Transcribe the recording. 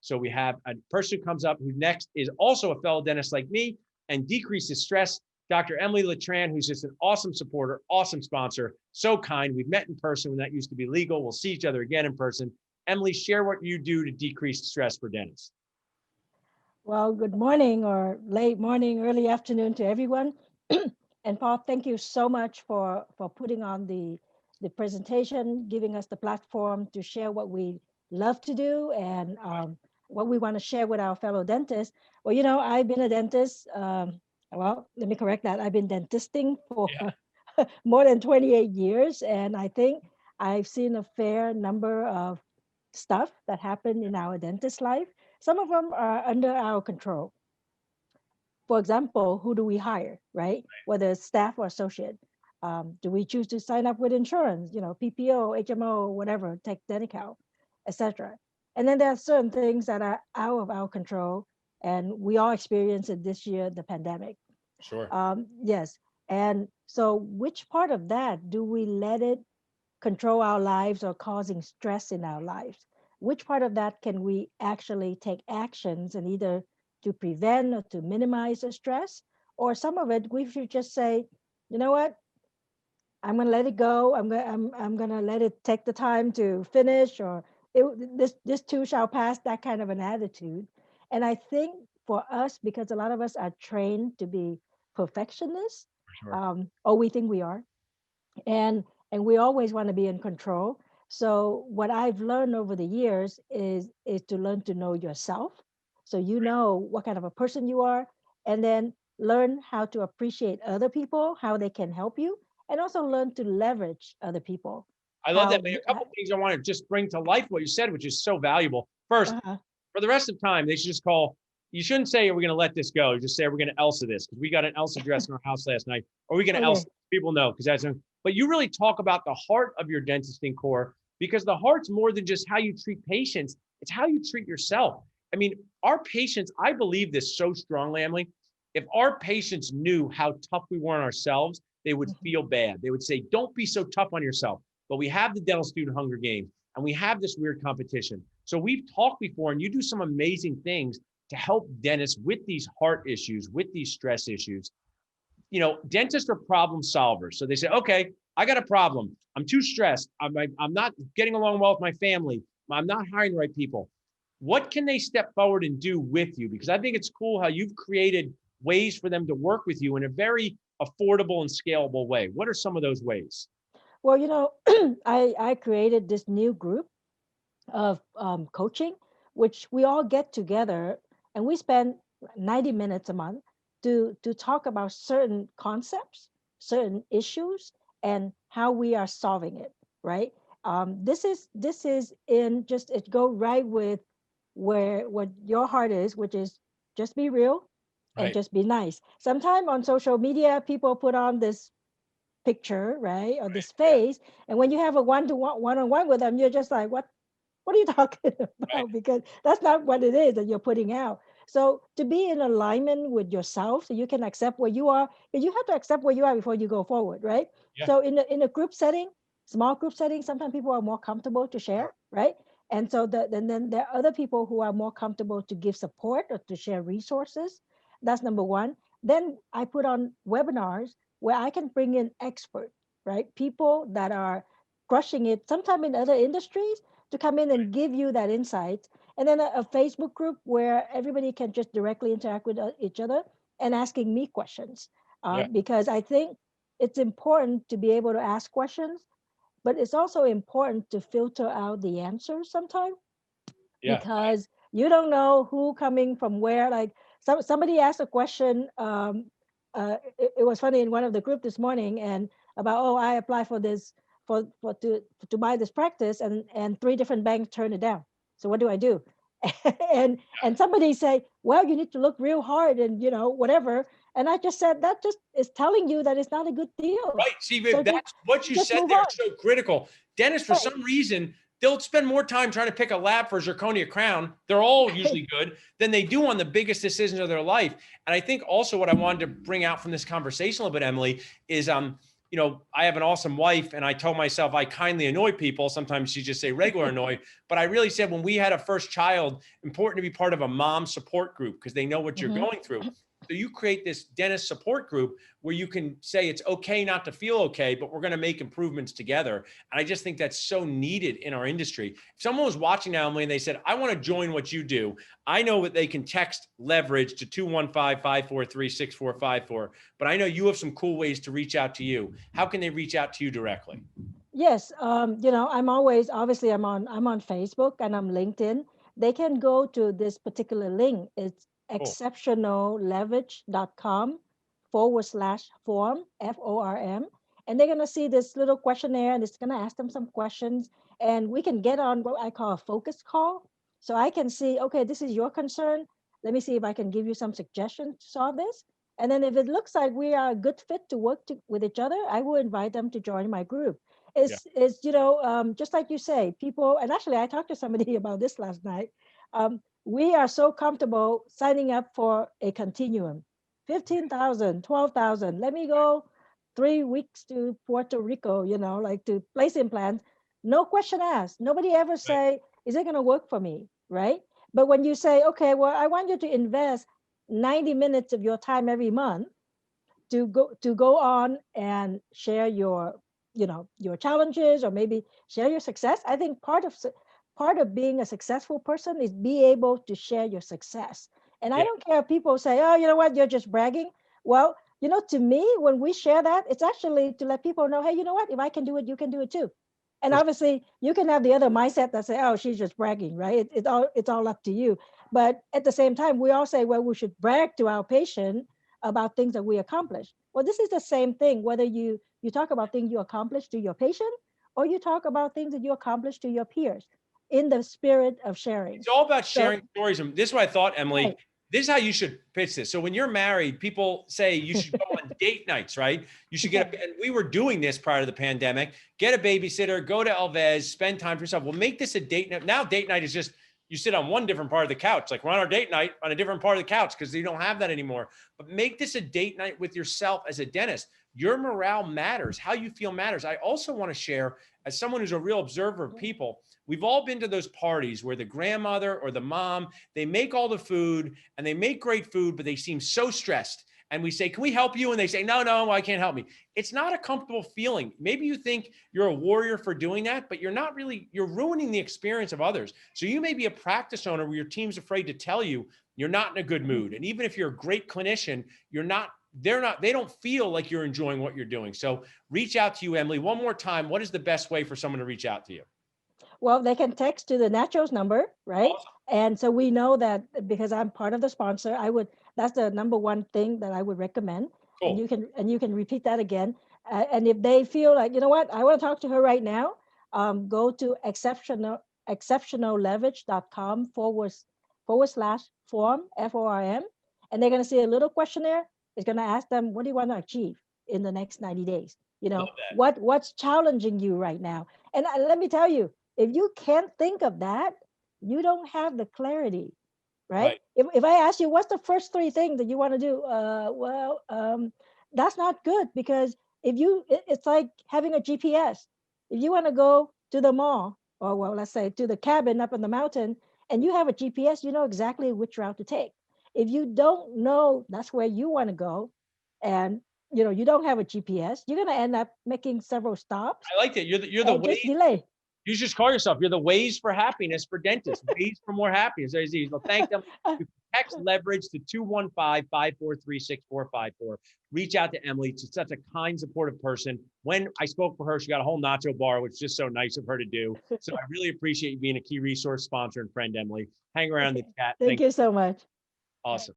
So we have a person who comes up who next is also a fellow dentist like me and decreases stress. Dr. Emily Letran, who's just an awesome supporter, awesome sponsor, so kind. We've met in person when that used to be legal. We'll see each other again in person. Emily, share what you do to decrease stress for dentists. Well, good morning or late morning, early afternoon to everyone. And Paul, thank you so much for putting on the presentation, giving us the platform to share what we love to do and what we want to share with our fellow dentists. Well, I've been a dentist. Well, let me correct that. I've been dentisting for Yeah. more than 28 years, and I think I've seen a fair number of stuff that happen in our dentist life. Some of them are under our control. For example, who do we hire, right? Whether it's staff or associate. Do we choose to sign up with insurance, PPO, HMO, whatever, take Denical, etc. And then there are certain things that are out of our control, and we all experienced it this year, the pandemic. Sure. Yes. And so, which part of that do we let it control our lives or causing stress in our lives? Which part of that can we actually take actions and either to prevent or to minimize the stress? Or some of it, we should just say, you know what? I'm going to let it go. I'm going to let it take the time to finish, or this too shall pass, that kind of an attitude. And I think for us, because a lot of us are trained to be perfectionists, Sure. or we think we are, and we always want to be in control. So what I've learned over the years is to learn to know yourself, so you know what kind of a person you are, and then learn how to appreciate other people, how they can help you, and also learn to leverage other people. I love that, man. A couple of things I want to just bring to life what you said, which is so valuable. First, uh, for the rest of the time, they should just call. You shouldn't say, "Are we going to let this go?" You just say, "We're going to Elsa this," because we got an Elsa dress in our house last night. Or we going to okay. Elsa. People know because that's. But you really talk about the heart of your dentisting core, because the heart's more than just how you treat patients. It's how you treat yourself. I mean, our patients. I believe this so strongly, Emily. If our patients knew how tough we were on ourselves, they would Mhm. feel bad. They would say, "Don't be so tough on yourself." But we have the dental student hunger games, and we have this weird competition. So we've talked before, and you do some amazing things to help dentists with these heart issues, with these stress issues. Dentists are problem solvers. So they say, okay, I got a problem. I'm too stressed. I'm not getting along well with my family. I'm not hiring the right people. What can they step forward and do with you? Because I think it's cool how you've created ways for them to work with you in a very affordable and scalable way. What are some of those ways? Well, I created this new group of coaching, which we all get together and we spend 90 minutes a month to talk about certain concepts, certain issues, and how we are solving it. Right? This is in just it go right with where what your heart is, which is just be real and Right. just be nice. Sometimes on social media, people put on this picture, right, or Right. this Yeah. face, and when you have a one-on-one with them, you're just like, what are you talking Right. about? Because that's not what it is that you're putting out. So to be in alignment with yourself, so you can accept where you are, and you have to accept where you are before you go forward, right? Yeah. So in a group setting, small group setting, sometimes people are more comfortable to share, Sure. right? And so then there are other people who are more comfortable to give support or to share resources. That's number one. Then I put on webinars where I can bring in experts, right? People that are crushing it, sometime in other industries, to come in and give you that insight. And then a Facebook group where everybody can just directly interact with each other and asking me questions. Yeah. Because I think it's important to be able to ask questions, but it's also important to filter out the answers sometimes, Yeah. because you don't know who coming from where. Like somebody asked a question. It was funny in one of the group this morning, and about, oh, I apply for this for to buy this practice, and three different banks turned it down. So what do I do? And somebody say, well, you need to look real hard and whatever. And I just said that just is telling you that it's not a good deal. Right. See, So that's what you just said move there on. is so critical. Dentists, for Right. some reason, they'll spend more time trying to pick a lab for zirconia crown. They're all Right. usually good than they do on the biggest decisions of their life. And I think also what I wanted to bring out from this conversation a little bit, Emily, is I have an awesome wife, and I told myself I kindly annoy people. Sometimes she just say regular annoy, but I really said when we had a first child, important to be part of a mom support group because they know what you're Mm-hmm. going through. So you create this dentist support group where you can say it's okay not to feel okay, but we're going to make improvements together. And I just think that's so needed in our industry. If someone was watching now, Emily, and they said, I want to join what you do, I know that they can text leverage to 215-543-6454, but I know you have some cool ways to reach out to you. How can they reach out to you directly? Yes, I'm always obviously I'm on Facebook and I'm LinkedIn. They can go to this particular link. It's Cool. exceptionalleverage.com/form FORM, and they're gonna see this little questionnaire and it's gonna ask them some questions, and we can get on what I call a focus call. So I can see, okay, this is your concern. Let me see if I can give you some suggestions to solve this. And then if it looks like we are a good fit to work with each other, I will invite them to join my group. Yeah. Is just like you say, people, and actually I talked to somebody about this last night. We are so comfortable signing up for a continuum, 15,000, 12,000. Let me go 3 weeks to Puerto Rico, like to place implants. No question asked. Nobody ever Right. say, is it going to work for me? Right. But when you say, okay, well, I want you to invest 90 minutes of your time every month to go on and share your challenges, or maybe share your success. I think part of being a successful person is be able to share your success. And I Yeah. don't care if people say, oh, you know what, you're just bragging. Well, to me, when we share that, it's actually to let people know, hey, you know what, if I can do it, you can do it too. And For obviously you can have the other mindset that say, oh, she's just bragging, right? It's all up to you. But at the same time, we all say, well, we should brag to our patient about things that we accomplish. Well, this is the same thing, whether you talk about things you accomplish to your patient, or you talk about things that you accomplish to your peers, in the spirit of sharing. It's all about So, sharing stories. And this is what I thought, right. Emily. This is how you should pitch this. So when you're married, people say you should go on date nights, right? You should Yeah. and we were doing this prior to the pandemic. Get a babysitter, go to Alvez, spend time for yourself. Well, make this a date night. Now date night is just you sit on one different part of the couch. Like we're on our date night on a different part of the couch because you don't have that anymore. But make this a date night with yourself as a dentist. Your morale matters. How you feel matters. I also want to share, as someone who's a real observer of people, we've all been to those parties where the grandmother or the mom, they make all the food and they make great food, but they seem so stressed. And we say, can we help you? And they say, no, I can't help me. It's not a comfortable feeling. Maybe you think you're a warrior for doing that, but you're not really, you're ruining the experience of others. So you may be a practice owner where your team's afraid to tell you you're not in a good mood. And even if you're a great clinician, they don't feel like you're enjoying what you're doing. So reach out to you, Emily. One more time, what is the best way for someone to reach out to you? Well, they can text to the Nachos number, right? Awesome. And so we know that because I'm part of the sponsor, that's the number one thing that I would recommend. And Cool. you can repeat that again. And if they feel like, you know what, I want to talk to her right now, go to exceptionalleverage.com forward slash form FORM, and they're going to see a little questionnaire. It's going to ask them, what do you want to achieve in the next 90 days? Love that. What's challenging you right now? And let me tell you, if you can't think of that, you don't have the clarity, right? Right. If I ask you, what's the first three things that you want to do? That's not good, because it's like having a GPS. If you want to go to the mall, or well, let's say to the cabin up on the mountain, and you have a GPS, you know exactly which route to take. If you don't know that's where you want to go, and you don't have a GPS, you're going to end up making several stops I like that. You're the and just way. delay. You just call yourself. You're the ways for happiness for dentists. Ways for more happiness. There's these. Well, thank them. You can text leverage to 215-543-6454. Reach out to Emily. She's such a kind, supportive person. When I spoke for her, she got a whole nacho bar, which is just so nice of her to do. So I really appreciate you being a key resource sponsor and friend, Emily. Hang around the chat. Thank Thank you you. so much. Awesome.